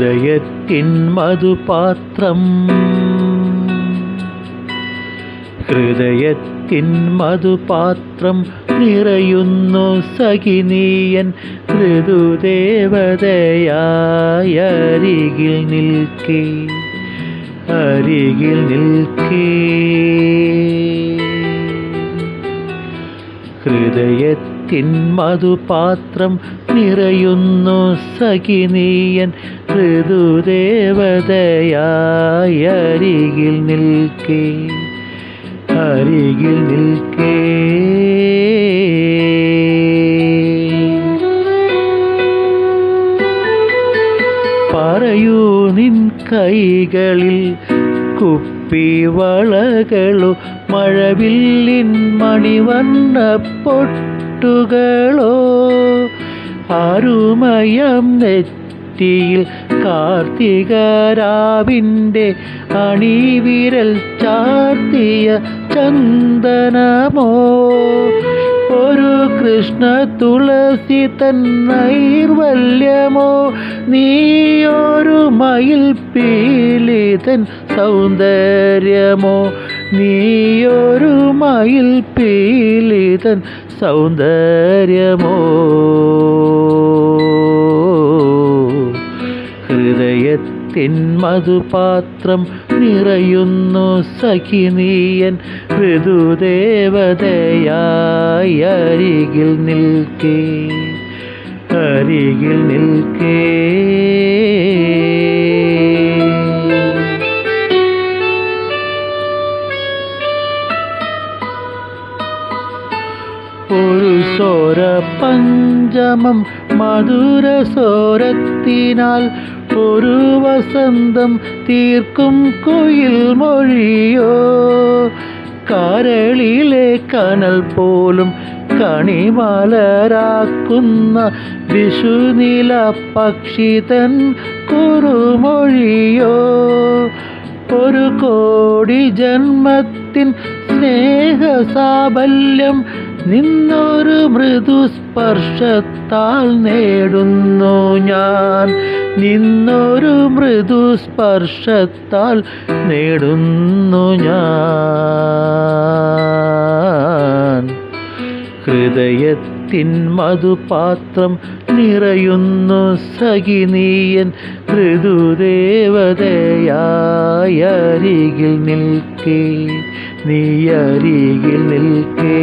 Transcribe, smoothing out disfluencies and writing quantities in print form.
ഹൃദയത്തിൻ മധുപാത്രം ഹൃദയത്തിൻ മധുപാത്രം നിറയുന്നു സഖിനീയൻ ഋതുദേവതയായ അരികിൽ നിൽക്കേ അരികിൽ നിൽക്കേ ഹൃദയത്തിൻ മധുപാത്രം നിറയുന്നു സഖിനീയൻ ഋതുദേവതയായ അരികിൽ നിൽക്കേ അരികിൽ നിൽക്കേ പറയൂ നിൻ കൈകളിൽ കുപ്പിവളകളോ മഴവില്ലിൻ മണിവർണ്ണ പൊട്ടുകളോ ആരുമയം നെറ്റിയിൽ കാർത്തികരാവിൻ്റെ അണിവിരൽ ചാർത്തിയ ചന്ദനമോ ഒരു കൃഷ്ണ തുളസി തൻ നൈർവല്യമോ നീയൊരു മയിൽ പീലിതൻ സൗന്ദര്യമോ നീയൊരു മയിൽ പീലിതൻ സൗന്ദര്യമോ ഹൃദയത്തിൻ മധുപാത്രം നിറയുന്നു സഖിനീയൻ ഋതുദേവതയായ അരികിൽ നിൽക്കേ അരികിൽ നിൽക്കേ ഒരു സ്വര പഞ്ചമം മധുര സ്വരത്തിനാൽ ഒരു വസന്തം തീർക്കും കുയിൽ മൊഴിയോ കരളിലെ കനൽ പോലും കണിമലരാക്കുന്ന വിഷുനില പക്ഷിതൻ കുറുമൊഴിയോ ഒരു കോടി ജന്മത്തിൻ സ്നേഹസാബല്യം നിന്നൊരു മൃദുസ്പർശത്താൽ നേടുന്നു ഞാൻ നിന്നൊരു മൃദുസ്പർശത്താൽ നേടുന്നു ഞാൻ ഹൃദയത്തിൻ മധുപാത്രം നിറയുന്നു സഖിനീയൻ ഋതുദേവതയായ അരികിൽ നിൽക്കേ നീ അരികിൽ നിൽക്കേ